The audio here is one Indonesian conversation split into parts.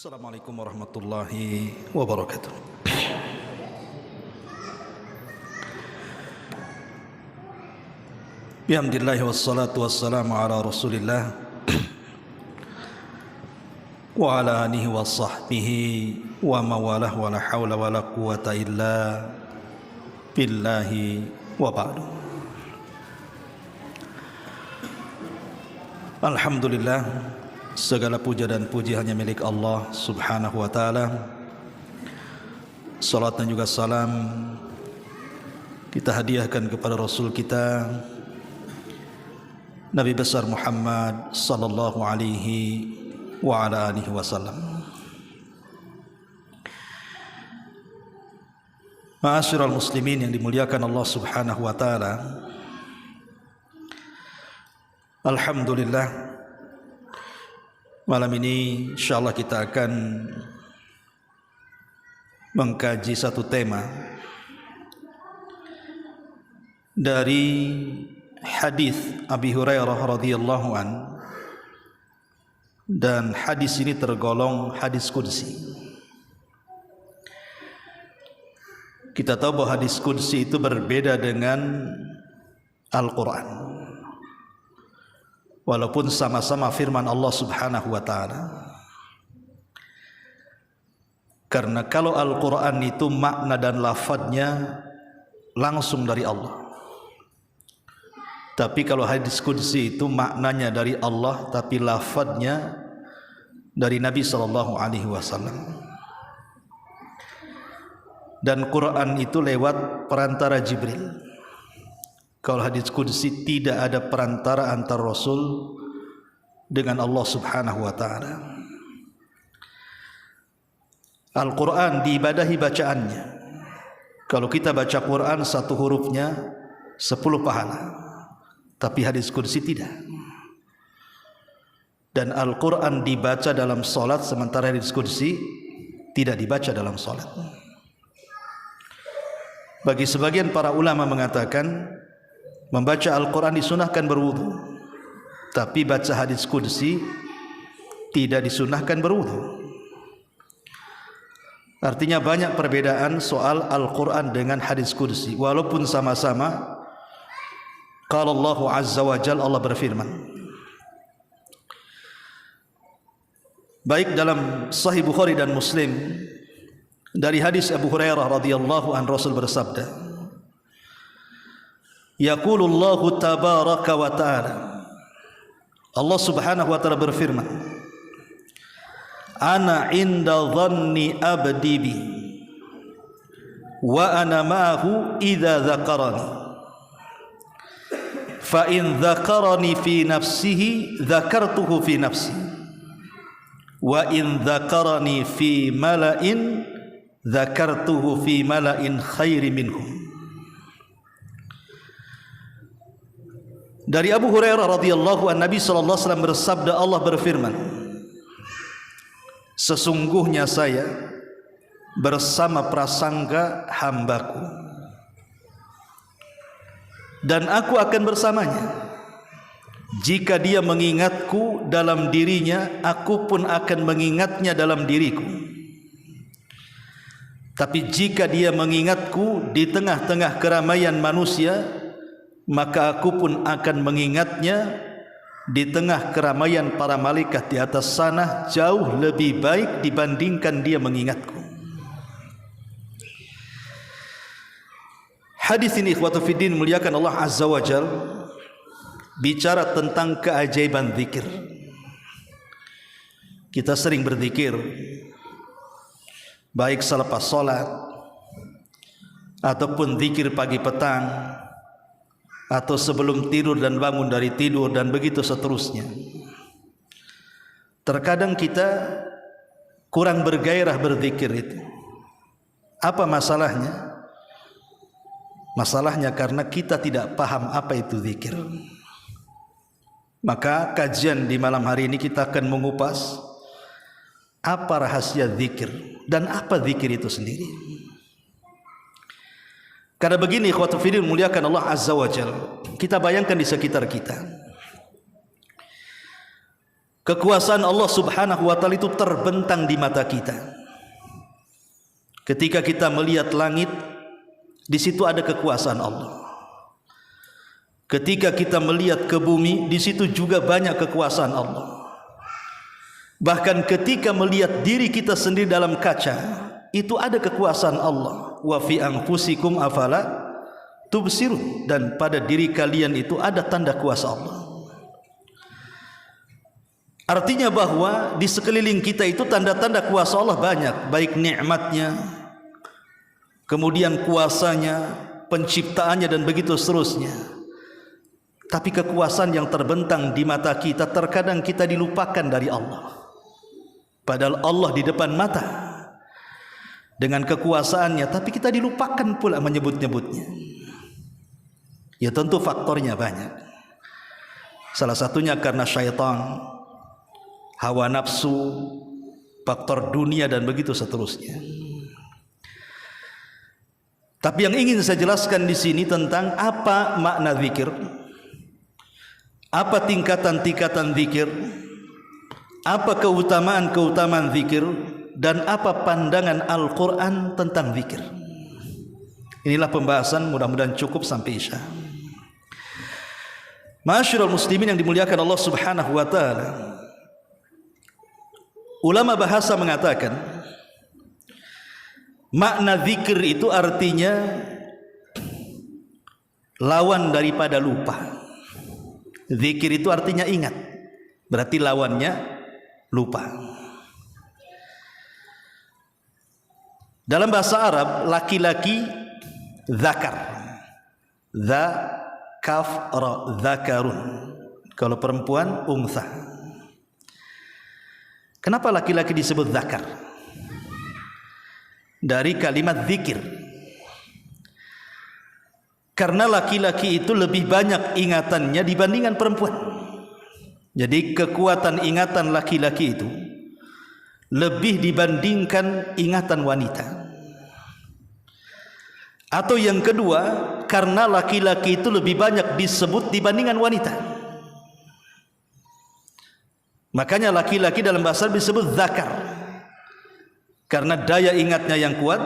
Assalamualaikum warahmatullahi wabarakatuh. Bihamdillahi wassalatu wassalamu ala rasulillah wa ala alihi wa sahbihi wa mawalah wa la hawla wa la quwata illa billahi wa ba'du. Alhamdulillah, segala puja dan puji hanya milik Allah subhanahu wa ta'ala. Salat dan juga salam kita hadiahkan kepada Rasul kita Nabi besar Muhammad sallallahu alaihi wa ala alihi wasallam. Ma'asyiral muslimin yang dimuliakan Allah subhanahu wa ta'ala, alhamdulillah, malam ini insyaallah kita akan mengkaji satu tema dari hadis Abi Hurairah radhiyallahu an, dan hadis ini tergolong hadis qudsi. Kita tahu bahwa hadis qudsi itu berbeda dengan Al-Quran, walaupun sama-sama firman Allah subhanahu wa ta'ala. Karena kalau Al-Quran itu makna dan lafadznya langsung dari Allah, tapi kalau hadis qudsi itu maknanya dari Allah tapi lafadznya dari Nabi sallallahu alaihi wasallam. Dan Quran itu lewat perantara Jibril. Kalau hadis qudsi tidak ada perantara antar Rasul dengan Allah subhanahu wa ta'ala. Al-Quran diibadahi bacaannya. Kalau kita baca Quran satu hurufnya 10 pahala, tapi hadis qudsi tidak. Dan Al-Quran dibaca dalam solat, sementara hadis qudsi tidak dibaca dalam solat. Bagi sebagian para ulama mengatakan membaca Al-Quran disunahkan berwudu, tapi baca hadis qudsi tidak disunahkan berwudu. Artinya banyak perbedaan soal Al-Quran dengan hadis qudsi, walaupun sama-sama qala Allahu azza wa jalla, Allah berfirman. Baik dalam Sahih Bukhari dan Muslim dari hadis Abu Hurairah radhiyallahu an, Rasul bersabda, yaqulullahu tabaraka wa ta'ala, Allah subhanahu wa ta'ala berfirman, ana inda dhanni abdi bi wa ana ma'ahu idza dzakarani fa in dzakarani fi nafsihi dzakartuhu fi nafsi wa in dzakarani fi mala'in dzakartuhu fi mala'in khairi minhum. Dari Abu Hurairah radhiyallahu an, Nabi sallallahu alaihi wasallam bersabda, Allah berfirman, sesungguhnya saya bersama prasangka hambaku, dan aku akan bersamanya. Jika dia mengingatku dalam dirinya, aku pun akan mengingatnya dalam diriku. Tapi jika dia mengingatku di tengah-tengah keramaian manusia, maka aku pun akan mengingatnya di tengah keramaian para malaikat di atas sana, jauh lebih baik dibandingkan dia mengingatku. Hadis ini ikhwatu fiddin muliakan Allah azza wa jal, bicara tentang keajaiban zikir. Kita sering berzikir, baik selepas sholat ataupun zikir pagi petang, atau sebelum tidur dan bangun dari tidur, dan begitu seterusnya. Terkadang kita kurang bergairah berzikir itu. Apa masalahnya? Masalahnya karena kita tidak paham apa itu zikir. Maka kajian di malam hari ini kita akan mengupas apa rahasia zikir dan apa zikir itu sendiri. Karena begini ikhwatu fiddin muliakan Allah azza wa jalla, kita bayangkan di sekitar kita Kekuasaan Allah Subhanahu wa taala itu terbentang di mata kita. Ketika kita melihat langit, di situ ada kekuasaan Allah. Ketika kita melihat ke bumi, di situ juga banyak kekuasaan Allah. Bahkan ketika melihat diri kita sendiri dalam kaca, itu ada kekuasaan Allah. Wa fi anfusikum afala tubsirun, dan pada diri kalian itu ada tanda kuasa Allah. Artinya bahwa di sekeliling kita itu tanda-tanda kuasa Allah banyak, baik nikmatnya, kemudian kuasanya, penciptaannya, dan begitu seterusnya. Tapi kekuasaan yang terbentang di mata kita, terkadang kita dilupakan dari Allah. Padahal Allah di depan mata dengan kekuasaannya, tapi kita dilupakan pula menyebut-nyebutnya. Ya tentu faktornya banyak. Salah satunya karena syaitan, hawa nafsu, faktor dunia, dan begitu seterusnya. Tapi yang ingin saya jelaskan di sini tentang apa makna zikir, apa tingkatan-tingkatan zikir, apa keutamaan-keutamaan zikir, dan apa pandangan Al-Quran tentang zikir. Inilah pembahasan, mudah-mudahan cukup sampai Isya. Ma'asyiral muslimin yang dimuliakan Allah Subhanahu wa taala. Ulama bahasa mengatakan makna zikir itu artinya lawan daripada lupa. Zikir itu artinya ingat, berarti lawannya lupa. Dalam bahasa Arab, laki-laki zakar, za kaf ra, zakarun. Kalau perempuan untha. Kenapa laki-laki disebut zakar? Dari kalimat zikir. Karena laki-laki itu lebih banyak ingatannya dibandingkan perempuan. Jadi kekuatan ingatan laki-laki itu lebih dibandingkan ingatan wanita. Atau yang kedua, karena laki-laki itu lebih banyak disebut dibandingkan wanita. Makanya laki-laki dalam bahasa Arab disebut zakar, karena daya ingatnya yang kuat.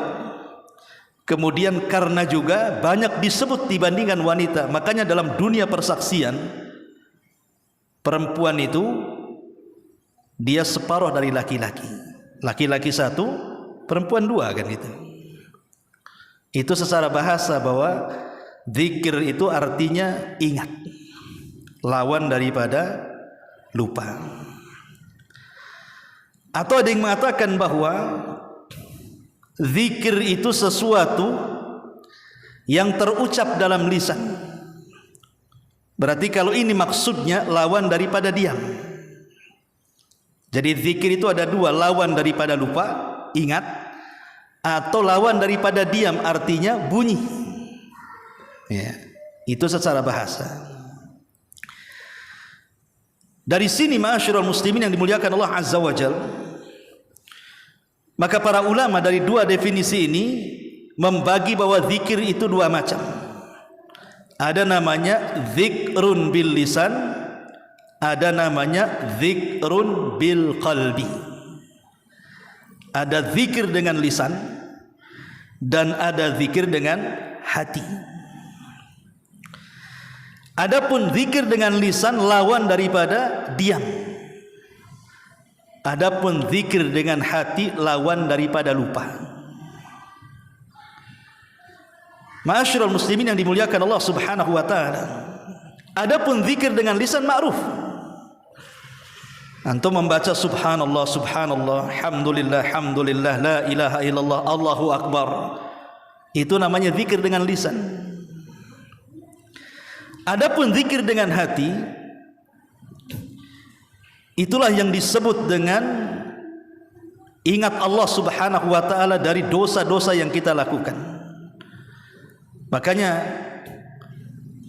Kemudian karena juga banyak disebut dibandingkan wanita. Makanya dalam dunia persaksian, perempuan itu dia separuh dari laki-laki. Laki-laki satu, perempuan dua, kan itu. Itu secara bahasa bahwa zikir itu artinya ingat, lawan daripada lupa. Atau ada yang mengatakan bahwa zikir itu sesuatu yang terucap dalam lisan. Berarti kalau ini maksudnya lawan daripada diam. Jadi zikir itu ada dua, lawan daripada lupa, ingat, atau lawan daripada diam, artinya bunyi. Ya, itu secara bahasa. Dari sini ma'asyiral muslimin yang dimuliakan Allah Azza wa Jal, maka para ulama dari dua definisi ini membagi bahwa zikir itu dua macam. Ada namanya zikrun bil lisan, ada namanya zikrun bil qalbi. Ada zikir dengan lisan dan ada zikir dengan hati. Adapun zikir dengan lisan lawan daripada diam. Adapun zikir dengan hati lawan daripada lupa. Ma'asyiral muslimin yang dimuliakan Allah Subhanahu wa taala. Adapun zikir dengan lisan ma'ruf. Antum membaca subhanallah subhanallah, hamdulillah hamdulillah, la ilaha illallah, Allahu akbar. Itu namanya zikir dengan lisan. Adapun zikir dengan hati, itulah yang disebut dengan ingat Allah Subhanahu wa taala dari dosa-dosa yang kita lakukan. Makanya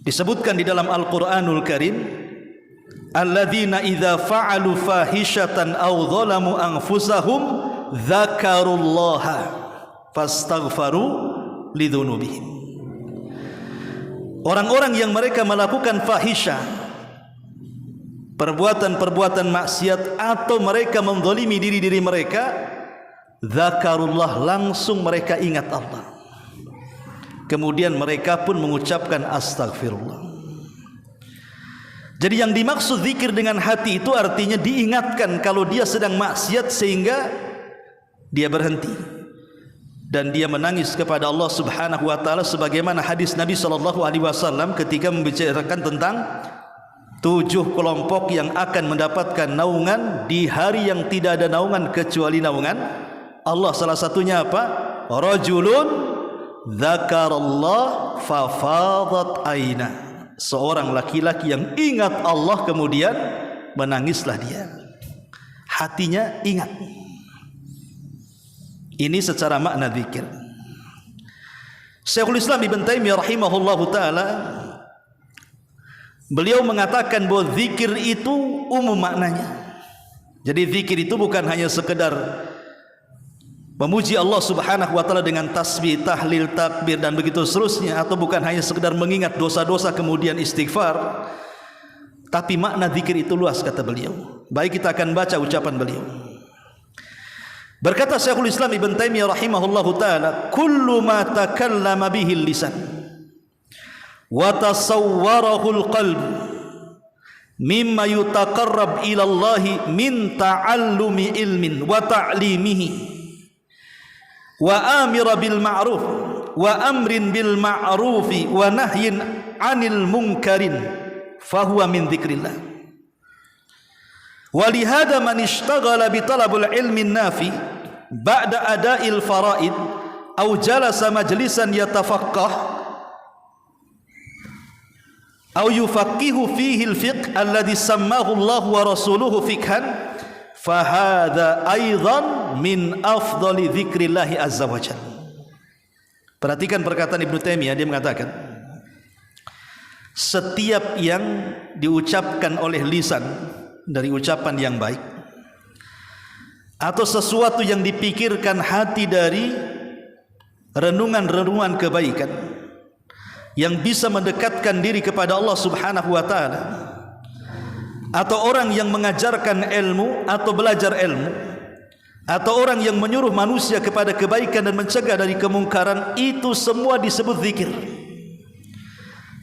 disebutkan di dalam Al-Qur'anul Karim, alladzina idza fa'alu fahishatan aw zalamu anfusahum dzakarullaha fastaghfaru lidzunubihim. Orang-orang yang mereka melakukan fahisyah, perbuatan-perbuatan maksiat atau mereka menzalimi diri-diri mereka, zakarullah, langsung mereka ingat Allah. Kemudian mereka pun mengucapkan astagfirullah. Jadi yang dimaksud zikir dengan hati itu artinya diingatkan kalau dia sedang maksiat sehingga dia berhenti dan dia menangis kepada Allah Subhanahu wa taala, sebagaimana hadis Nabi sallallahu alaihi wasallam ketika membicarakan tentang 7 kelompok yang akan mendapatkan naungan di hari yang tidak ada naungan kecuali naungan Allah. Salah satunya apa? Rajulun dzakarallah fafadat aina. Seorang laki-laki yang ingat Allah kemudian menangislah dia. Hatinya ingat. Ini secara makna zikir. Syekhul Islam Ibn Taimiyah rahimahullahu taala, beliau mengatakan bahwa zikir itu umum maknanya. Jadi zikir itu bukan hanya sekedar memuji Allah Subhanahu wa taala dengan tasbih, tahlil, takbir dan begitu seterusnya, atau bukan hanya sekedar mengingat dosa-dosa kemudian istighfar, tapi makna zikir itu luas, kata beliau. Baik, kita akan baca ucapan beliau. Berkata Syekhul Islam Ibn Taimiyah rahimahullahu taala, kullu ma takallama bihi lisan wa tasawwarahu al-qalb mimma yutaqarrab ila Allah min ta'allumi ilmin wa ta'limihi wa amira bil ma'ruf wa amrin bil ma'rufi wa nahyin 'anil munkarin fahuwa min dzikrillah. Wa li hadha man ishtaghala bi talabul ilmi nafi ba'da ada'il faraid aw jalasa majlisan yatafaqqah aw yufaqihu fihi al fiqh alladhi sammahu Allah wa rasuluhu fiqhan fahadha aidan min afdali dzikrillahi azza wajalla. Perhatikan perkataan Ibnu Taimiyah, dia mengatakan setiap yang diucapkan oleh lisan dari ucapan yang baik atau sesuatu yang dipikirkan hati dari renungan-renungan kebaikan yang bisa mendekatkan diri kepada Allah Subhanahu wa taala, atau orang yang mengajarkan ilmu atau belajar ilmu, atau orang yang menyuruh manusia kepada kebaikan dan mencegah dari kemungkaran, itu semua disebut zikir.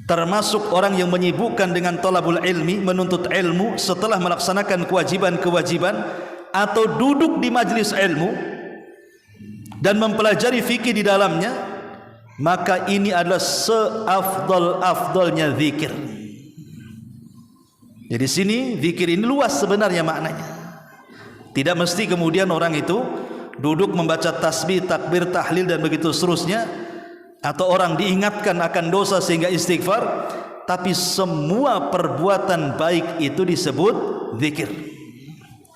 Termasuk orang yang menyibukkan dengan talabul ilmi, menuntut ilmu setelah melaksanakan kewajiban-kewajiban, atau duduk di majlis ilmu dan mempelajari fikih di dalamnya, maka ini adalah seafdal-afdalnya zikir. Jadi sini zikir ini luas sebenarnya maknanya. Tidak mesti kemudian orang itu duduk membaca tasbih, takbir, tahlil dan begitu seterusnya, atau orang diingatkan akan dosa sehingga istighfar, tapi semua perbuatan baik itu disebut zikir.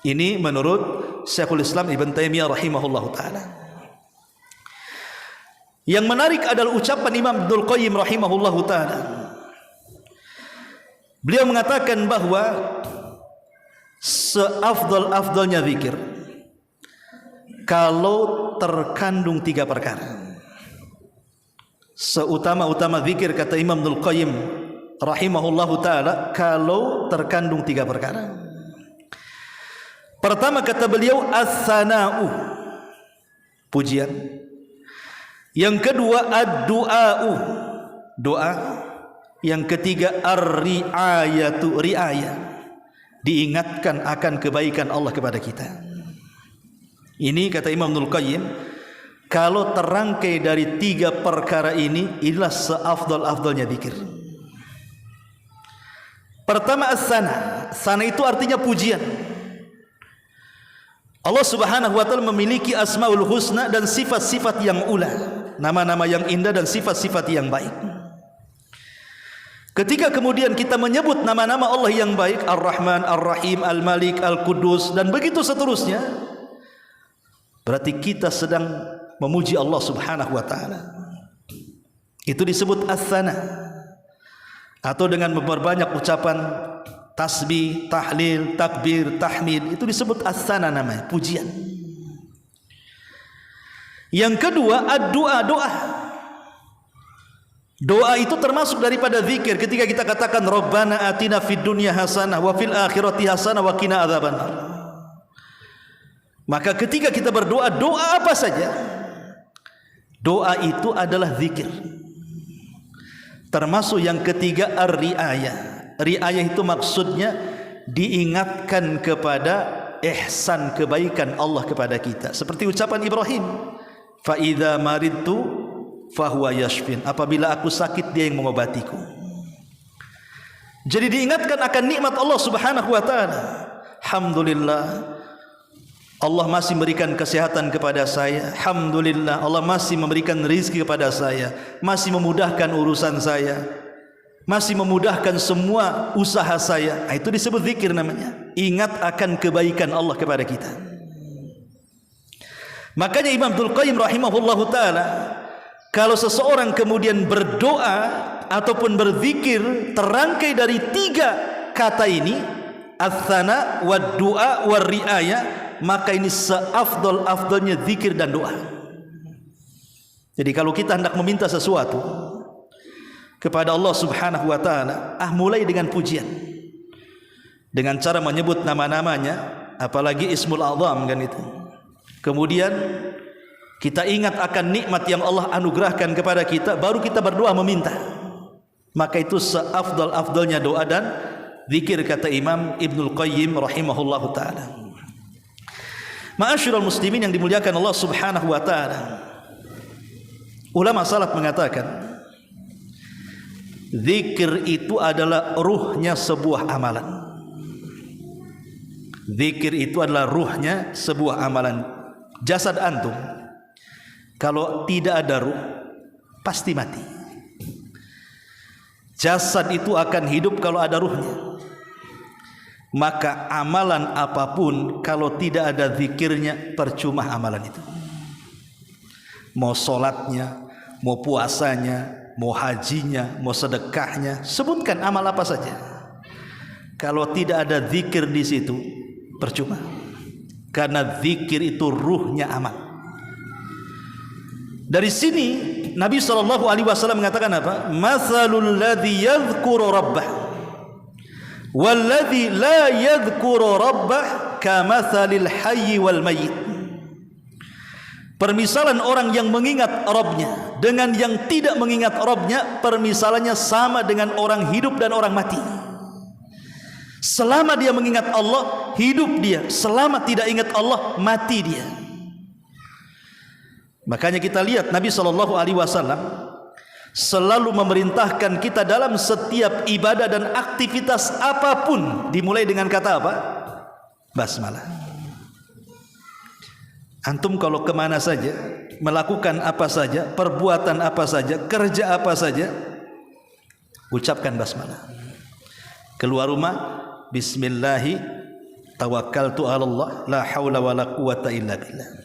Ini menurut Syekhul Islam Ibn Taimiyah rahimahullahu taala. Yang menarik adalah ucapan Imam Ibnul Qayyim rahimahullahu taala. Beliau mengatakan bahwa seafdal-afdalnya zikir kalau terkandung 3 perkara. Seutama-utama zikir, kata Imam Ibnul Qayyim rahimahullahu taala, kalau terkandung 3 perkara. Pertama, kata beliau, as-sana'u, pujian. Yang kedua, ad-du'a'u, doa. Yang ketiga, ar-ri'ayatu, ri'ayah, diingatkan akan kebaikan Allah kepada kita. Ini kata Imam Ibnul Qayyim, kalau terangkai dari 3 perkara ini, inilah seafdal-afdalnya zikir. Pertama, as-sana. Sana itu artinya pujian. Allah Subhanahu wa taala memiliki asmaul husna dan sifat-sifat yang ula, nama-nama yang indah dan sifat-sifat yang baik. Ketika kemudian kita menyebut nama-nama Allah yang baik, Ar-Rahman, Ar-Rahim, Al-Malik, Al-Qudus dan begitu seterusnya, berarti kita sedang memuji Allah Subhanahu wa taala. Itu disebut as-sana. Atau dengan memperbanyak ucapan tasbih, tahlil, takbir, tahmid, itu disebut as-sana namanya, pujian. Yang kedua, ad-du'a, doa. Doa itu termasuk daripada zikir. Ketika kita katakan Rabbana atina fid dunya hasanah wa fil akhirati hasanah wa qina adzabannar. Maka ketika kita berdoa, doa apa saja, doa itu adalah zikir. Termasuk yang ketiga ar-riayah. Riayah itu maksudnya diingatkan kepada ihsan kebaikan Allah kepada kita. Seperti ucapan Ibrahim, fa idza maridtu fahuwa yashfin. Apabila aku sakit, dia yang mengobatiku. Jadi diingatkan akan nikmat Allah Subhanahu wa taala. Alhamdulillah, Allah masih memberikan kesehatan kepada saya. Alhamdulillah, Allah masih memberikan rezeki kepada saya, masih memudahkan urusan saya, masih memudahkan semua usaha saya. Itu disebut zikir namanya. Ingat akan kebaikan Allah kepada kita. Makanya Imam Abdul Qayyim rahimahullahu taala, kalau seseorang kemudian berdoa ataupun berzikir terangkai dari 3 kata ini, ats-tsana wad du'a war riayah, maka ini seafdal-afdalnya zikir dan doa. Jadi kalau kita hendak meminta sesuatu kepada Allah Subhanahu wa taala, mulai dengan pujian. Dengan cara menyebut nama-namanya, apalagi Ismul A'zam kan itu. Kemudian kita ingat akan nikmat yang Allah anugerahkan kepada kita, baru kita berdoa meminta. Maka itu seafdal-afdalnya doa dan zikir, kata Imam Ibnul Qayyim rahimahullahu taala. Ma'asyiral muslimin yang dimuliakan Allah Subhanahu wa taala. Ulama salaf mengatakan, zikir itu adalah ruhnya sebuah amalan. Zikir itu adalah ruhnya sebuah amalan. Jasad antum kalau tidak ada ruh, pasti mati. Jasad itu akan hidup kalau ada ruhnya. Maka amalan apapun kalau tidak ada zikirnya, percuma amalan itu. Mau sholatnya, mau puasanya, mau hajinya, mau sedekahnya, sebutkan amal apa saja. Kalau tidak ada zikir di situ, percuma. Karena zikir itu ruhnya amal. Dari sini Nabi SAW mengatakan apa? Mathalul ladzi yadhkuru rabbah walladzi la yadhkuru rabbah kamathalil hayyi wal mayyit. Permisalan orang yang mengingat Rabbnya dengan yang tidak mengingat Rabbnya, permisalannya sama dengan orang hidup dan orang mati. Selama dia mengingat Allah, hidup dia. Selama tidak ingat Allah, mati dia. Makanya kita lihat Nabi SAW selalu memerintahkan kita dalam setiap ibadah dan aktivitas apapun dimulai dengan kata apa? Basmalah. Antum kalau kemana saja, melakukan apa saja, perbuatan apa saja, kerja apa saja, ucapkan basmalah. Keluar rumah, bismillahi tawakkaltu 'ala Allah la haula wala quwata illa billah.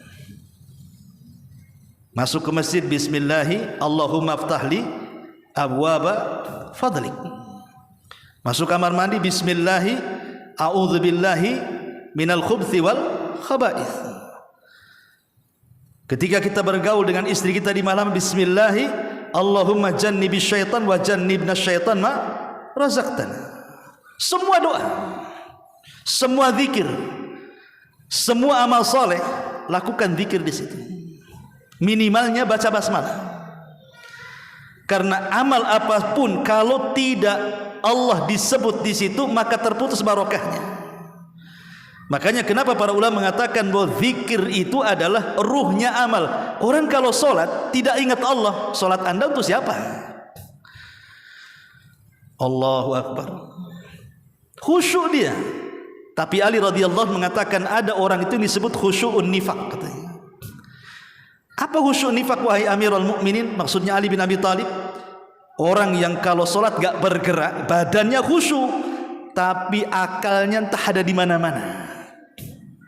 Masuk ke masjid, bismillahi Allahumma aftahli abwaba fadlik. Masuk kamar mandi, bismillahi a'udzubillahi minal khubthi wal khaba'ith. Ketika kita bergaul dengan istri kita di malam, bismillahi Allahumma jannibi syaitan wa jannibna syaitan ma razaqtana. Semua doa, semua zikir, semua amal soleh, lakukan zikir di situ. Minimalnya baca basmalah. Karena amal apapun kalau tidak Allah disebut di situ, maka terputus barokahnya. Makanya kenapa para ulama mengatakan bahwa zikir itu adalah ruhnya amal. Orang kalau sholat tidak ingat Allah, sholat anda untuk siapa? Allahu Akbar, khusyuk dia. Tapi Ali radhiyallahu mengatakan ada orang itu disebut khusyu'un nifaq, katanya. Apa khusyuk nifaq wahai Amirul Mukminin? Maksudnya Ali bin Abi Thalib, orang yang kalau sholat gak bergerak, badannya khusyuk, tapi akalnya entah ada di mana-mana.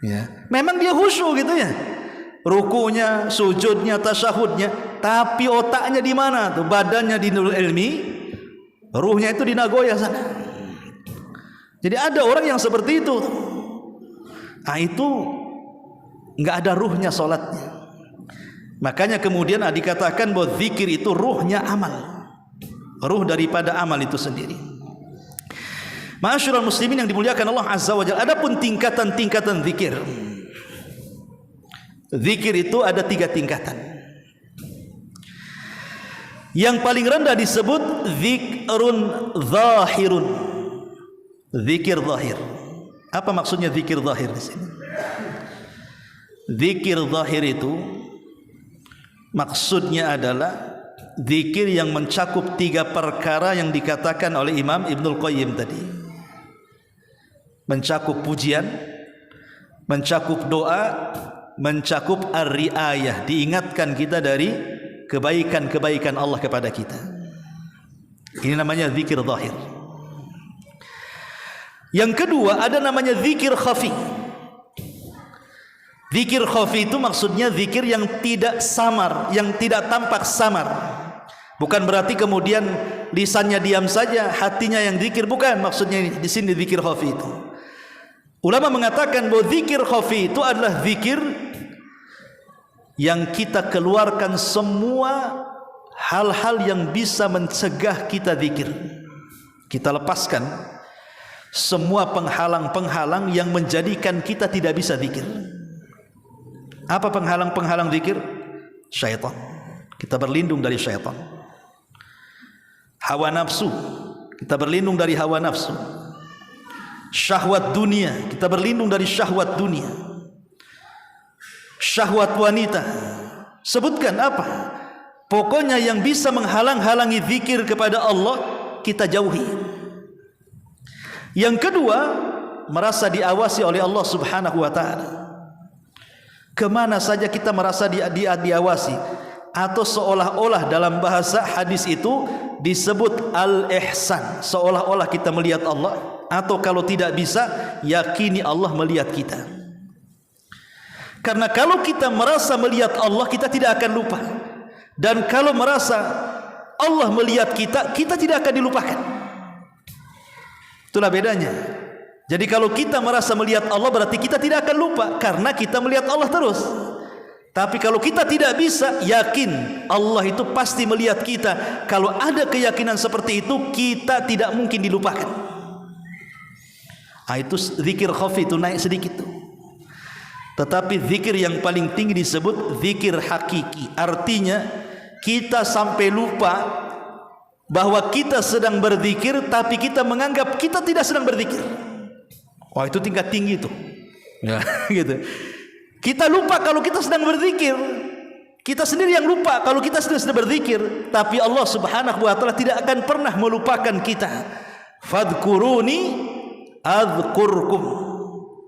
Ya, memang dia khusyuk gitu ya, rukunya, sujudnya, tasyahudnya, tapi otaknya di mana tuh? Badannya di Nurul Ilmi, ruhnya itu di Nagoya sana. Jadi ada orang yang seperti itu. Nah itu nggak ada ruhnya sholatnya. Makanya kemudian dikatakan bahwa zikir itu ruhnya amal. ruh daripada amal itu sendiri. Ma'asyiral muslimin yang dimuliakan Allah Azza wa Jalla, adapun tingkatan-tingkatan zikir. Zikir itu ada 3 tingkatan. Yang paling rendah disebut zikrun zahirun. Zikir zahir. Apa maksudnya zikir zahir di sini? Zikir zahir itu maksudnya adalah zikir yang mencakup 3 perkara yang dikatakan oleh Imam Ibnul Qayyim tadi. Mencakup pujian, mencakup doa, mencakup ar-riayah, diingatkan kita dari kebaikan-kebaikan Allah kepada kita. Ini namanya zikir zahir. Yang kedua ada namanya zikir khafi. Zikir khafi itu maksudnya zikir yang tidak samar, yang tidak tampak samar. Bukan berarti kemudian lisannya diam saja, hatinya yang zikir, bukan maksudnya di sini zikir khafi itu. Ulama mengatakan bahwa zikir khafi itu adalah zikir yang kita keluarkan semua hal-hal yang bisa mencegah kita zikir. Kita lepaskan semua penghalang-penghalang yang menjadikan kita tidak bisa zikir. Apa penghalang-penghalang zikir? Syaitan. Kita berlindung dari syaitan. Hawa nafsu, kita berlindung dari hawa nafsu. Syahwat dunia, kita berlindung dari syahwat dunia. Syahwat wanita, sebutkan apa? Pokoknya yang bisa menghalang-halangi zikir kepada Allah, kita jauhi. Yang kedua, merasa diawasi oleh Allah Subhanahu wa ta'ala. Kemana saja kita merasa diawasi, atau seolah-olah dalam bahasa hadis itu disebut al-ihsan, seolah-olah kita melihat Allah, atau kalau tidak bisa, yakini Allah melihat kita. Karena kalau kita merasa melihat Allah, kita tidak akan lupa. Dan kalau merasa Allah melihat kita, kita tidak akan dilupakan. Itulah bedanya. Jadi kalau kita merasa melihat Allah, berarti kita tidak akan lupa, karena kita melihat Allah terus. Tapi kalau kita tidak bisa, yakin Allah itu pasti melihat kita. Kalau ada keyakinan seperti itu, kita tidak mungkin dilupakan. Itu zikir khafi, itu naik sedikit tuh. Tetapi zikir yang paling tinggi disebut zikir hakiki. Artinya kita sampai lupa bahwa kita sedang berzikir, tapi kita menganggap kita tidak sedang berzikir. Wah, itu tingkat tinggi tuh. Ya, gitu. Kita lupa kalau kita sedang berzikir. Kita sendiri yang lupa kalau kita sedang berzikir. Tapi Allah Subhanahu wa ta'ala tidak akan pernah melupakan kita. Fadhkuruni adzkurkum,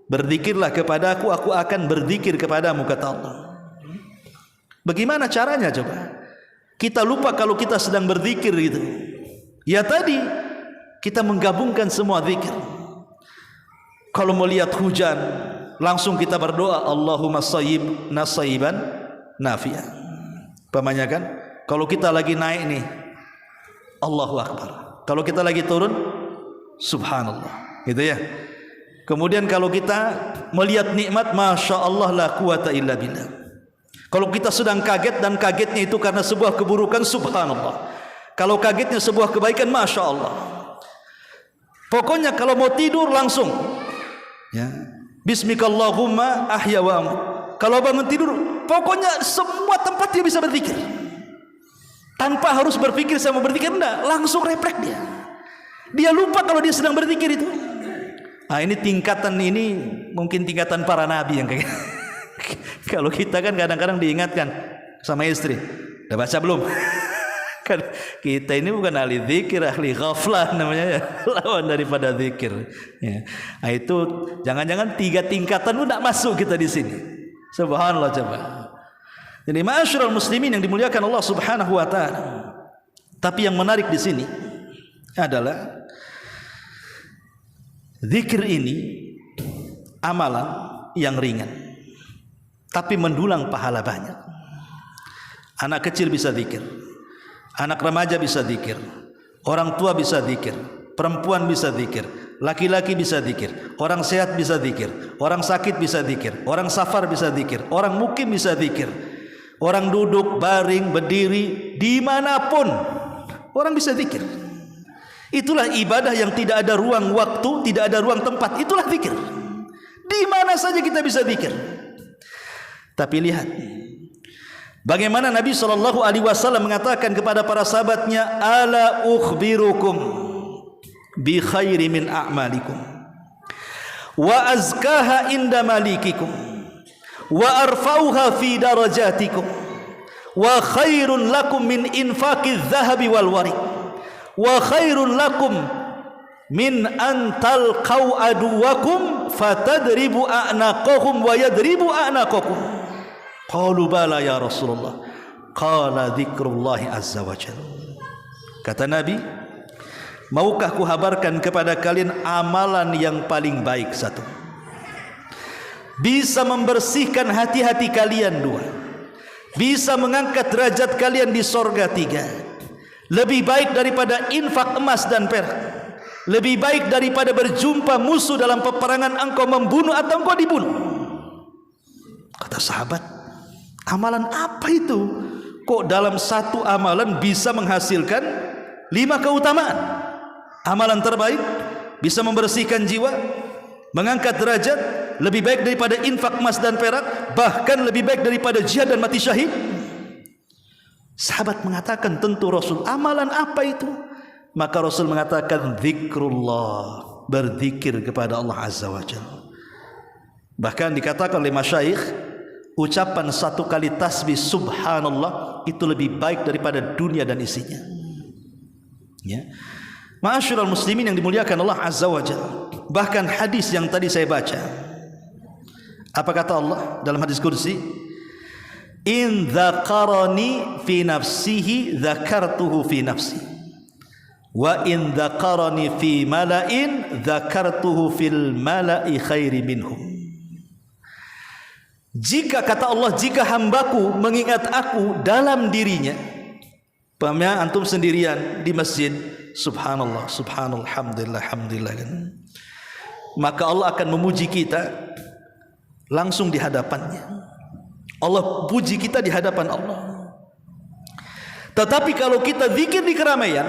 berzikirlah kepadaku, aku akan berzikir kepadamu, kata Allah. Bagaimana caranya coba? Kita lupa kalau kita sedang berzikir gitu. Ya tadi kita menggabungkan semua zikir. Kalau melihat hujan, langsung kita berdoa, Allahumma sayyib nasaiban nafi'a. Pamannya kan? Kalau kita lagi naik nih, Allahu Akbar. Kalau kita lagi turun, Subhanallah. Gitu ya. Kemudian kalau kita melihat nikmat, Masya Allah la quwata illa billah. Kalau kita sedang kaget, dan kagetnya itu karena sebuah keburukan, Subhanallah. Kalau kagetnya sebuah kebaikan, Masya Allah. Pokoknya kalau mau tidur langsung, ya, Bismikallahumma ahya wa amut. Kalau bangun tidur, pokoknya semua tempat dia bisa berzikir, tanpa harus berpikir saya mau berzikir, enggak, langsung refleks dia. Dia lupa kalau dia sedang berzikir itu. Ini tingkatan ini mungkin tingkatan para nabi yang kayak kalau kita kan kadang-kadang diingatkan sama istri, udah baca belum? Kan kita ini bukan ahli zikir, ahli ghaflah namanya ya, lawan daripada zikir. Ya. Itu jangan-jangan 3 tingkatan udah masuk kita di sini. Subhanallah coba. Jadi ma'asyiral muslimin yang dimuliakan Allah Subhanahu wa ta'ala. Tapi yang menarik di sini adalah zikir ini amalan yang ringan, tapi mendulang pahala banyak. Anak kecil bisa zikir, anak remaja bisa zikir, orang tua bisa zikir, perempuan bisa zikir, laki-laki bisa zikir, orang sehat bisa zikir, orang sakit bisa zikir, orang safar bisa zikir, orang mukim bisa zikir, orang duduk, baring, berdiri, dimanapun orang bisa zikir. Itulah ibadah yang tidak ada ruang waktu, tidak ada ruang tempat. Itulah zikir. Di mana saja kita bisa zikir. Tapi lihat bagaimana Nabi SAW mengatakan kepada para sahabatnya, ala ukhbirukum bi khairi min a'malikum wa azkaha inda malikikum wa arfauha fi darajatikum wa khairun lakum min infaqiz zahabi wal warik wa khairun lakum min an talqau aduwakum fatadribu a'naqahum wa yadribu a'naqakum. Qalu bala ya Rasulullah. Qala dzikrullahi azza wa jalla. Kata Nabi, maukah kuhabarkan kepada kalian amalan yang paling baik? Satu, bisa membersihkan hati-hati kalian. Dua, bisa mengangkat derajat kalian di sorga. Tiga, lebih baik daripada infak emas dan perak, lebih baik daripada berjumpa musuh dalam peperangan engkau membunuh atau engkau dibunuh. Kata sahabat, amalan apa itu? Kok dalam satu amalan bisa menghasilkan 5 keutamaan? Amalan terbaik bisa membersihkan jiwa, mengangkat derajat, lebih baik daripada infak emas dan perak, bahkan lebih baik daripada jihad dan mati syahid. Sahabat mengatakan, tentu Rasul. Amalan apa itu? Maka Rasul mengatakan, zikrullah, berzikir kepada Allah Azza wa Jalla. Bahkan dikatakan oleh masyayikh, ucapan 1 kali tasbih subhanallah itu lebih baik daripada dunia dan isinya. Ya. Ma'asyiral muslimin yang dimuliakan Allah Azza wa Jalla. Bahkan hadis yang tadi saya baca, apa kata Allah dalam hadis kursi? In dzakarani fi nafsihi dzakartuhu fi nafsi wa in dzakarani fi mala'in dzakartuhu fil mala'i khairi minhum. Jika kata Allah, jika hambaku mengingat aku dalam dirinya, pahamnya antum sendirian di masjid, subhanallah, subhanallah, alhamdulillah, alhamdulillah kan? Maka Allah akan memuji kita langsung di hadapannya. Allah puji kita di hadapan Allah. Tetapi kalau kita zikir di keramaian,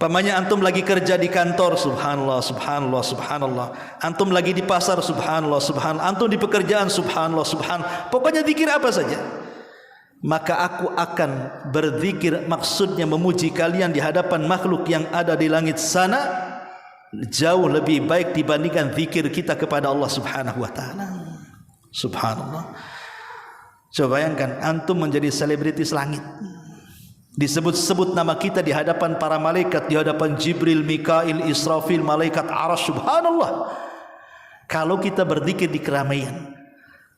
pamannya antum lagi kerja di kantor, subhanallah, subhanallah, subhanallah. Antum lagi di pasar, subhanallah, subhanallah. Antum di pekerjaan, subhanallah, subhanallah. Pokoknya zikir apa saja. Maka aku akan berzikir, maksudnya memuji kalian di hadapan makhluk yang ada di langit sana, jauh lebih baik dibandingkan zikir kita kepada Allah Subhanahu wa taala. Subhanallah. Coba bayangkan antum menjadi selebritis langit, disebut-sebut nama kita di hadapan para malaikat, di hadapan Jibril, Mikail, Israfil, malaikat Arasy. Subhanallah. Kalau kita berzikir di keramaian,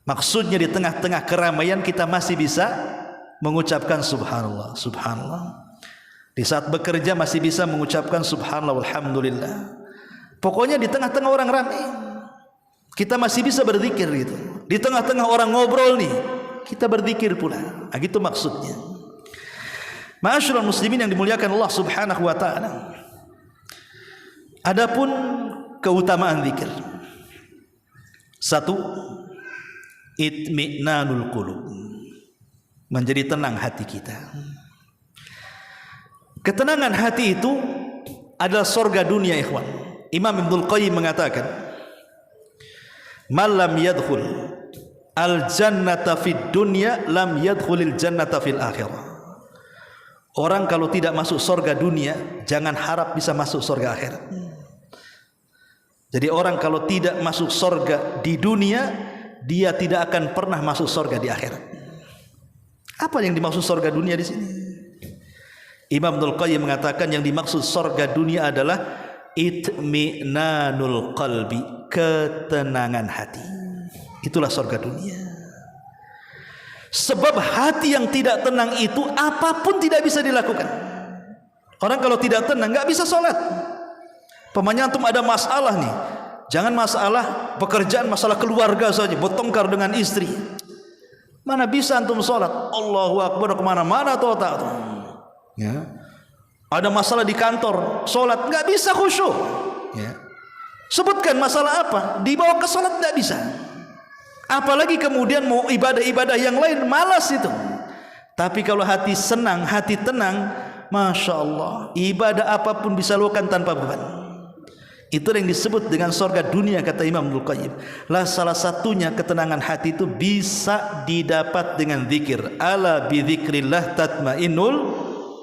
maksudnya di tengah-tengah keramaian kita masih bisa mengucapkan subhanallah, subhanallah. Di saat bekerja masih bisa mengucapkan subhanallah, alhamdulillah. Pokoknya di tengah-tengah orang ramai kita masih bisa berzikir gitu. Di tengah-tengah orang ngobrol nih, kita berzikir pula. Nah, gitu maksudnya. Ma'asyiral muslimin yang dimuliakan Allah Subhanahu wa taala. Adapun keutamaan zikir. 1, itmi'nanul qulub. Menjadi tenang hati kita. Ketenangan hati itu adalah surga dunia, ikhwan. Imam Ibnul Qayyim mengatakan, "Man lam yadkhul al-jannata fid dunya lam yadkhulil jannata fil akhirah." Orang kalau tidak masuk surga dunia, jangan harap bisa masuk surga akhirat. Jadi orang kalau tidak masuk surga di dunia, dia tidak akan pernah masuk surga di akhirat. Apa yang dimaksud surga dunia di sini? Imam Ibnul Qayyim mengatakan yang dimaksud surga dunia adalah itminanul qalbi, ketenangan hati. Itulah surga dunia. Sebab hati yang tidak tenang itu apapun tidak bisa dilakukan. Orang kalau tidak tenang nggak bisa sholat. Pemanya antum ada masalah nih, jangan masalah pekerjaan, masalah keluarga saja, bertengkar dengan istri, mana bisa antum sholat? Allahu Akbar kemana-mana tuh tak tuh. Ya. Ada masalah di kantor, sholat nggak bisa khusyuk. Ya. Sebutkan masalah apa, dibawa ke sholat nggak bisa. Apalagi kemudian mau ibadah-ibadah yang lain, malas itu. Tapi kalau hati senang, hati tenang, Masya Allah, ibadah apapun bisa lakukan tanpa beban. Itu yang disebut dengan surga dunia, kata Imam Ibnu Qayyim. Lah salah satunya ketenangan hati itu bisa didapat dengan zikir. Ala bi dzikrillah tatmainnul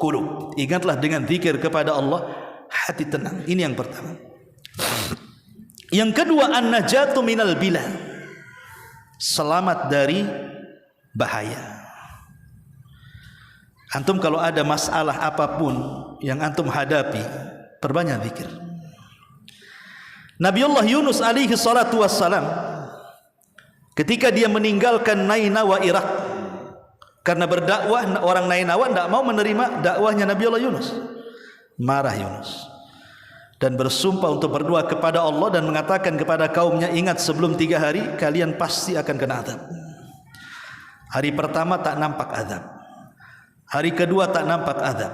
qulub. Ingatlah dengan zikir kepada Allah hati tenang. Ini yang pertama. Yang kedua, an-najatu minal bila. Selamat dari bahaya. Antum kalau ada masalah apapun yang antum hadapi, perbanyak zikir. Nabiullah Yunus alaihi salatu wassalam, ketika dia meninggalkan Nainawa Irak karena berdakwah, orang Nainawa tidak mau menerima dakwahnya Nabiullah Yunus. Marah Yunus dan bersumpah untuk berdoa kepada Allah dan mengatakan kepada kaumnya, ingat sebelum 3 hari kalian pasti akan kena azab. Hari pertama tak nampak azab, hari kedua tak nampak azab,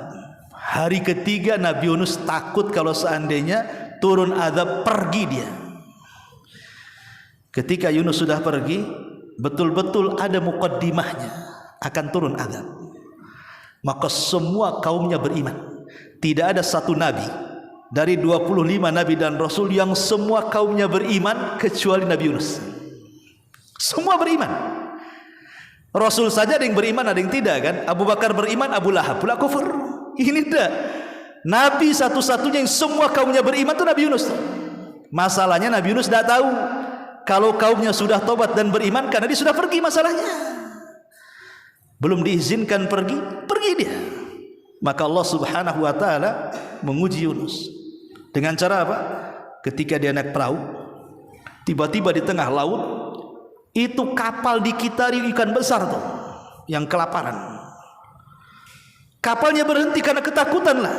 hari ketiga Nabi Yunus takut kalau seandainya turun azab, pergi dia. Ketika Yunus sudah pergi, betul-betul ada muqaddimahnya akan turun azab. Maka semua kaumnya beriman. Tidak ada satu nabi dari 25 nabi dan rasul yang semua kaumnya beriman kecuali Nabi Yunus. Semua beriman. Rasul saja ada yang beriman, ada yang tidak kan? Abu Bakar beriman, Abu Lahab pula kufur. Ini tidak. Nabi satu-satunya yang semua kaumnya beriman itu Nabi Yunus. Masalahnya Nabi Yunus tidak tahu kalau kaumnya sudah tobat dan beriman, karena dia sudah pergi. Masalahnya belum diizinkan pergi, pergi dia. Maka Allah subhanahu wa ta'ala menguji Yunus dengan cara apa? Ketika dia naik perahu, tiba-tiba di tengah laut itu kapal dikitari ikan besar tuh yang kelaparan. Kapalnya berhenti karena ketakutan lah.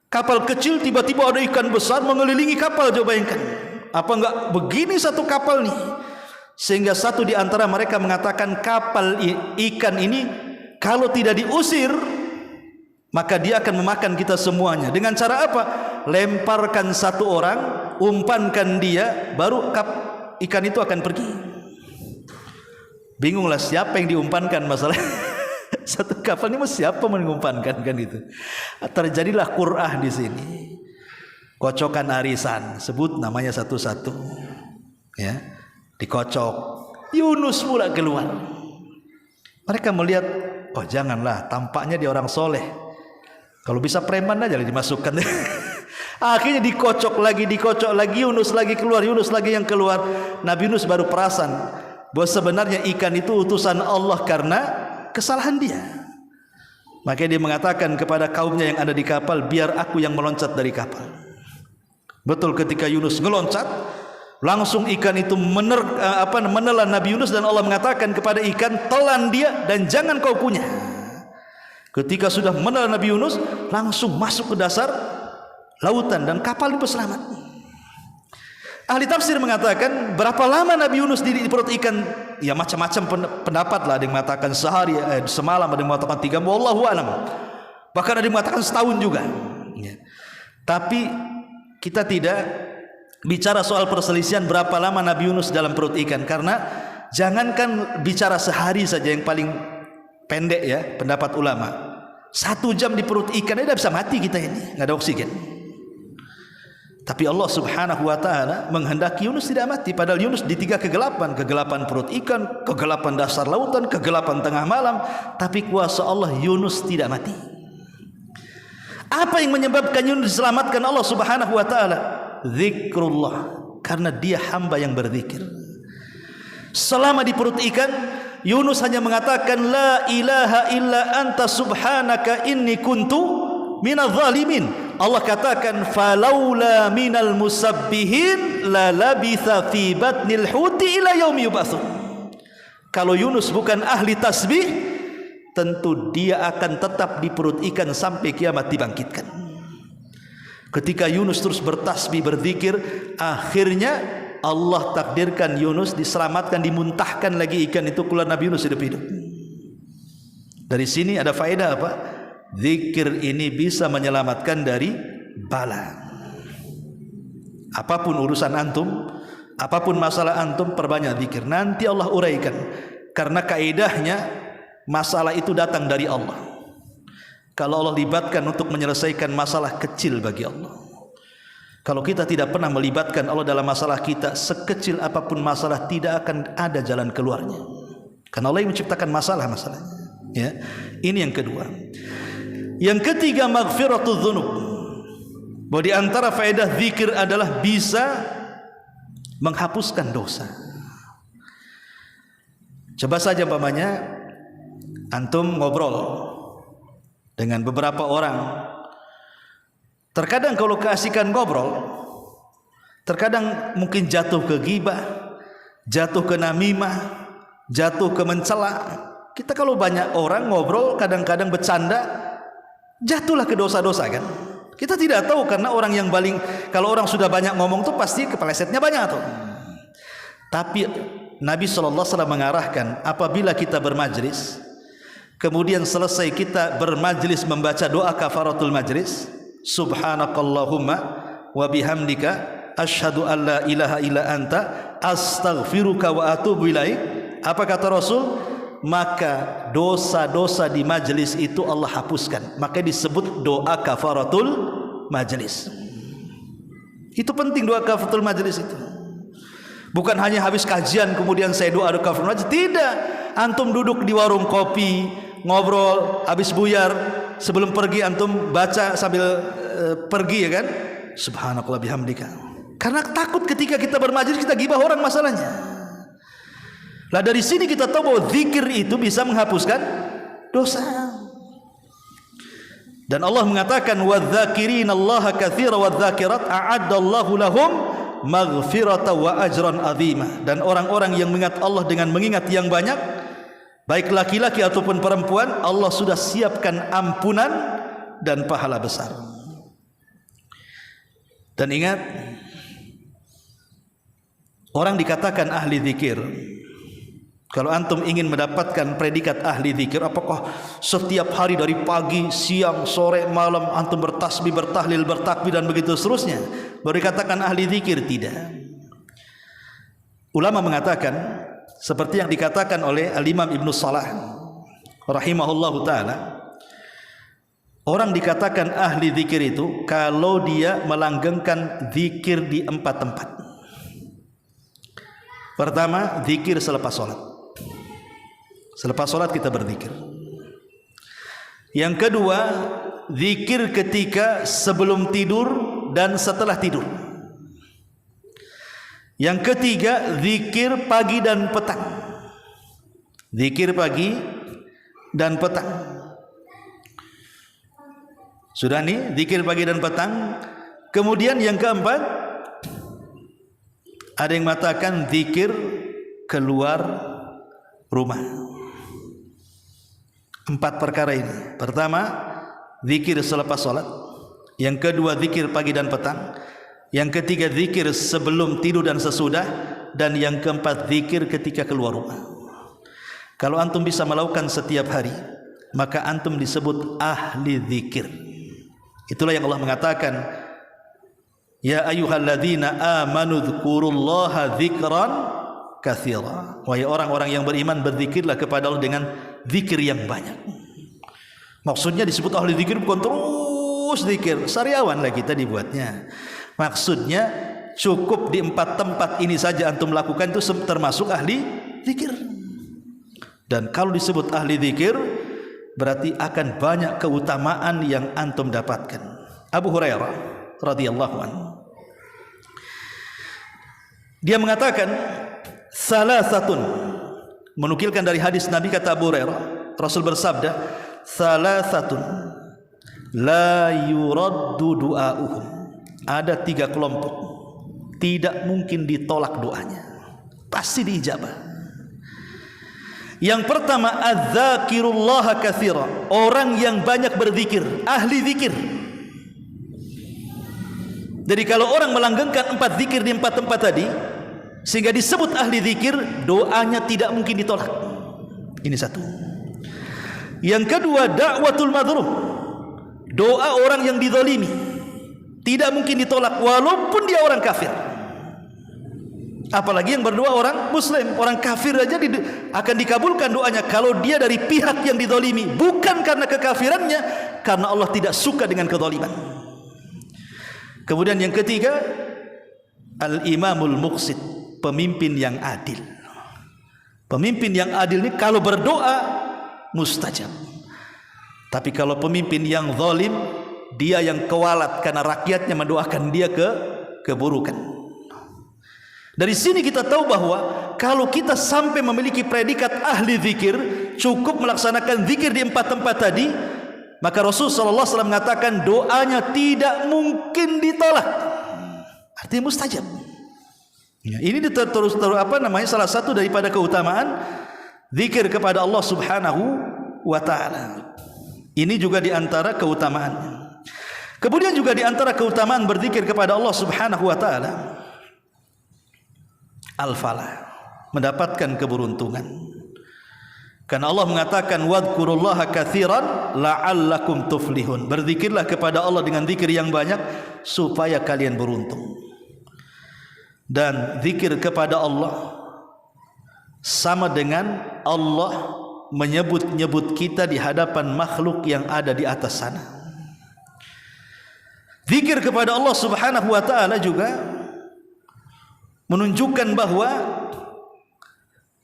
Kapal kecil tiba-tiba ada ikan besar mengelilingi kapal. Coba bayangkan, apa enggak begini satu kapal nih? Sehingga satu di antara mereka mengatakan, kapal ikan ini kalau tidak diusir maka dia akan memakan kita semuanya. Dengan cara apa? Lemparkan satu orang, umpankan dia, baru ikan itu akan pergi. Bingunglah siapa yang diumpankan masalah. Satu kapal ini siapa mengumpankan kan itu. Terjadilah qur'ah di sini. Kocokan arisan, sebut namanya satu-satu. Ya, dikocok. Yunus pula keluar. Mereka melihat, oh janganlah, tampaknya dia orang soleh. Kalau bisa preman aja dimasukkan. Akhirnya dikocok lagi, Yunus lagi keluar, Yunus lagi yang keluar. Nabi Yunus baru perasan bahwa sebenarnya ikan itu utusan Allah karena kesalahan dia. Maka dia mengatakan kepada kaumnya yang ada di kapal, biar aku yang meloncat dari kapal. Betul, ketika Yunus ngeloncat, langsung ikan itu menelan Nabi Yunus, dan Allah mengatakan kepada ikan, telan dia dan jangan kau punya. Ketika sudah menelan Nabi Yunus, langsung masuk ke dasar lautan dan kapal itu selamat. Ahli tafsir mengatakan berapa lama Nabi Yunus di perut ikan? Ya macam-macam pendapat lah. Ada yang mengatakan sehari, semalam, ada yang mengatakan 3, wallahu alam. Bahkan ada yang mengatakan setahun juga. Ya. Tapi kita tidak bicara soal perselisihan berapa lama Nabi Yunus dalam perut ikan, karena jangankan bicara sehari saja yang paling pendek ya pendapat ulama. 1 jam di perut ikan ini tidak bisa mati kita ini, nggak ada oksigen. Tapi Allah subhanahu wa ta'ala menghendaki Yunus tidak mati. Padahal Yunus di 3 kegelapan. Kegelapan perut ikan, kegelapan dasar lautan, kegelapan tengah malam. Tapi kuasa Allah, Yunus tidak mati. Apa yang menyebabkan Yunus diselamatkan Allah subhanahu wa ta'ala? Zikrullah. Karena dia hamba yang berzikir. Selama di perut ikan, Yunus hanya mengatakan, la ilaha illa anta subhanaka inni kuntu minadh zalimin. Allah katakan, falaula minal musabbihin la labitha fi batnil huti ila yaumi yub'atsun. Kalau Yunus bukan ahli tasbih, tentu dia akan tetap di perut ikan sampai kiamat dibangkitkan. Ketika Yunus terus bertasbih, berzikir, akhirnya Allah takdirkan Yunus diselamatkan, dimuntahkan lagi ikan itu, keluar Nabi Yunus hidup-hidup. Dari sini ada faedah apa? Zikir ini bisa menyelamatkan dari bala. Apapun urusan antum, apapun masalah antum, perbanyak zikir. Nanti Allah uraikan. Karena kaidahnya masalah itu datang dari Allah. kalau Allah libatkan untuk menyelesaikan masalah kecil bagi Allah. Kalau kita tidak pernah melibatkan Allah dalam masalah kita, sekecil apapun masalah tidak akan ada jalan keluarnya. Karena Allah yang menciptakan masalahnya. Ya, ini yang kedua. Yang ketiga, maghfiratul dzunub. Bahwa di antara faedah zikir adalah bisa menghapuskan dosa. Coba saja umpamanya antum ngobrol dengan beberapa orang. Terkadang kalau keasikan ngobrol, terkadang mungkin jatuh ke ghibah, jatuh ke namimah, jatuh ke mencela. Kita kalau banyak orang ngobrol, kadang-kadang bercanda, jatuhlah ke dosa-dosa kan. Kita tidak tahu karena orang yang paling, kalau orang sudah banyak ngomong tuh pasti kepelesetnya banyak tuh. Tapi Nabi SAW mengarahkan apabila kita bermajlis, kemudian selesai kita bermajlis membaca doa kafaratul majlis, subhanakallahumma wa bihamdika asyhadu an la ilaha illa anta astaghfiruka wa atubu ilaik. Apa kata Rasul? Maka dosa-dosa di majlis itu Allah hapuskan. Maka disebut doa kafaratul majlis. Itu penting doa kafaratul majlis itu. Bukan hanya habis kajian kemudian saya doa kafaratul majlis. Tidak. Antum duduk di warung kopi, ngobrol, habis buyar, sebelum pergi antum baca sambil pergi ya kan? Subhanakallah bihamdika. Karena takut ketika kita bermajlis kita gibah orang masalahnya. Lah dari sini kita tahu bahwa zikir itu bisa menghapuskan dosa. Dan Allah mengatakan wadz-dzakirinallaha katsiran wadz-dzakirat a'addallahu lahum maghfiratan wa ajran 'azima. Dan orang-orang yang mengingat Allah dengan mengingat yang banyak, baik laki-laki ataupun perempuan, Allah sudah siapkan ampunan dan pahala besar. Dan ingat, orang dikatakan ahli zikir. Kalau antum ingin mendapatkan predikat ahli zikir, apakah setiap hari dari pagi, siang, sore, malam antum bertasbih, bertahlil, bertakbir dan begitu seterusnya baru dikatakan ahli zikir? Tidak. Ulama mengatakan seperti yang dikatakan oleh Al-Imam Ibnu Salah rahimahullahu taala, orang dikatakan ahli zikir itu kalau dia melanggengkan zikir di 4 tempat. Pertama, zikir selepas sholat. Selepas sholat kita berzikir. Yang kedua, zikir ketika sebelum tidur dan setelah tidur. Yang ketiga, zikir pagi dan petang. Zikir pagi dan petang. Sudah nih, zikir pagi dan petang. Kemudian yang keempat, ada yang mengatakan zikir keluar rumah. 4 perkara ini. Pertama, zikir selepas sholat. Yang kedua, zikir pagi dan petang. Yang ketiga, zikir sebelum tidur dan sesudah. Dan yang keempat, zikir ketika keluar rumah. Kalau antum bisa melakukan setiap hari, maka antum disebut ahli zikir. Itulah yang Allah mengatakan, ya ayyuhalladzina amanu dzkurullaha dzikran katsira. Wahai orang-orang yang beriman, berzikirlah kepada Allah dengan zikir yang banyak. Maksudnya disebut ahli zikir bukan terus zikir, sariawan lah kita dibuatnya. Maksudnya cukup di 4 tempat ini saja antum lakukan itu termasuk ahli zikir. Dan kalau disebut ahli zikir berarti akan banyak keutamaan yang antum dapatkan. Abu Hurairah radhiyallahu anhu, dia mengatakan salasatun, menukilkan dari hadis Nabi, kata Abu Hurairah, Rasul bersabda, salasatun la yuraddu du'auhum. Ada 3 kelompok tidak mungkin ditolak doanya, pasti diijabah. Yang pertama, adz-dzakirullaha katsira, orang yang banyak berzikir, ahli zikir. Jadi kalau orang melanggengkan 4 zikir di 4 tempat tadi, sehingga disebut ahli zikir, doanya tidak mungkin ditolak. Ini satu. Yang kedua, da'watul madhlum, doa orang yang dizalimi tidak mungkin ditolak walaupun dia orang kafir. Apalagi yang berdoa orang muslim, orang kafir aja akan dikabulkan doanya kalau dia dari pihak yang dizalimi, bukan karena kekafirannya, karena Allah tidak suka dengan kezaliman. Kemudian yang ketiga, al-imamul muqsit, pemimpin yang adil. Pemimpin yang adil ini kalau berdoa mustajab. Tapi kalau pemimpin yang zalim, dia yang kewalat karena rakyatnya mendoakan dia keburukan. Dari sini kita tahu bahwa kalau kita sampai memiliki predikat ahli zikir, cukup melaksanakan zikir di 4 tempat tadi, maka Rasulullah SAW mengatakan doanya tidak mungkin ditolak. Artinya mustajab. Ya, ini terus salah satu daripada keutamaan zikir kepada Allah Subhanahu wa taala. Ini juga di antara keutamaannya. Kemudian juga di antara keutamaan berzikir kepada Allah Subhanahu wa taala, al-falah, mendapatkan keberuntungan. Karena Allah mengatakan wadhkurullaha katsiran la'allakum tuflihun. Berzikirlah kepada Allah dengan zikir yang banyak supaya kalian beruntung. Dan zikir kepada Allah sama dengan Allah menyebut-nyebut kita di hadapan makhluk yang ada di atas sana. Zikir kepada Allah Subhanahu wa taala juga menunjukkan bahwa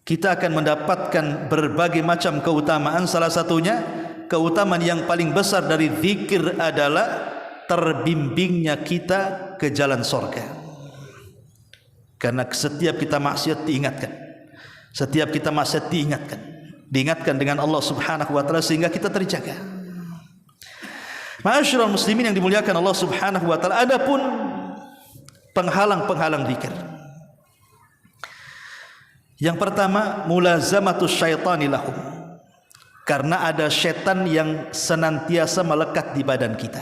kita akan mendapatkan berbagai macam keutamaan. Salah satunya, keutamaan yang paling besar dari zikir adalah terbimbingnya kita ke jalan surga. Karena setiap kita maksiat diingatkan, setiap kita maksiat diingatkan dengan Allah Subhanahu wa taala sehingga kita terjaga. Ma'asyiral muslimin yang dimuliakan Allah Subhanahu wa taala, adapun penghalang-penghalang zikir. Yang pertama, mulazamatus syaitani lahum. Karena ada setan yang senantiasa melekat di badan kita.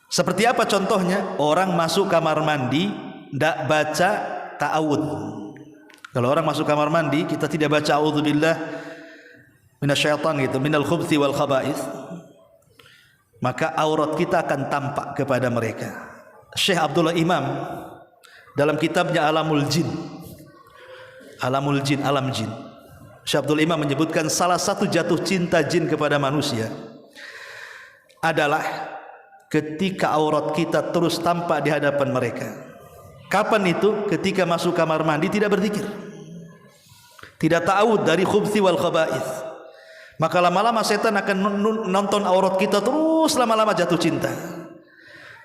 Seperti apa contohnya? Orang masuk kamar mandi tidak baca ta'awudz. Kalau orang masuk kamar mandi kita tidak baca a'udzubillah minasyaitan gitu, minal khubthi wal khaba'ith, maka aurat kita akan tampak kepada mereka. Syekh Abdullah Imam dalam kitabnya Alam Jin, Syekh Abdul Imam menyebutkan salah satu jatuh cinta jin kepada manusia adalah ketika aurat kita terus tampak di hadapan mereka. Kapan itu? Ketika masuk kamar mandi tidak berzikir, tidak ta'awud dari khubthi wal khaba'ith, maka lama-lama setan akan nonton aurat kita terus, lama-lama jatuh cinta.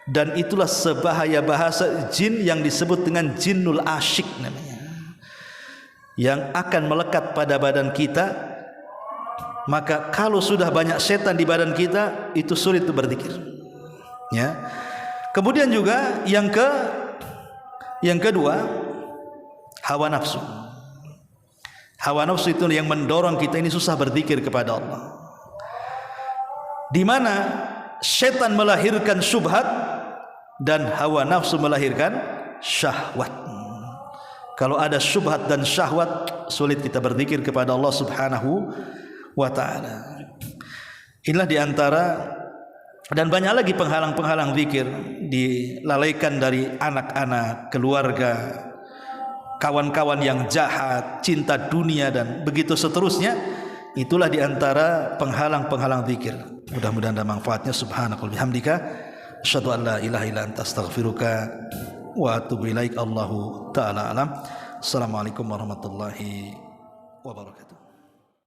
Dan itulah sebahaya bahasa jin yang disebut dengan jinnul asyik namanya, yang akan melekat pada badan kita. Maka kalau sudah banyak setan di badan kita, itu sulit untuk berzikir, ya. Kemudian juga yang kedua, hawa nafsu. Hawa nafsu itu yang mendorong kita ini susah berzikir kepada Allah. Di mana setan melahirkan syubhat dan hawa nafsu melahirkan syahwat. Kalau ada syubhat dan syahwat, sulit kita berzikir kepada Allah Subhanahu wa taala. Inilah diantara, dan banyak lagi penghalang-penghalang zikir, dilalaikan dari anak-anak, keluarga, kawan-kawan yang jahat, cinta dunia, dan begitu seterusnya. Itulah diantara penghalang-penghalang zikir. Mudah-mudahan ada manfaatnya. Subhanakallahumma bihamdika asyhadu an la ilaha illa anta astaghfiruka wa atubu ilaik. Allahu ta'ala alam. Assalamualaikum warahmatullahi wabarakatuh.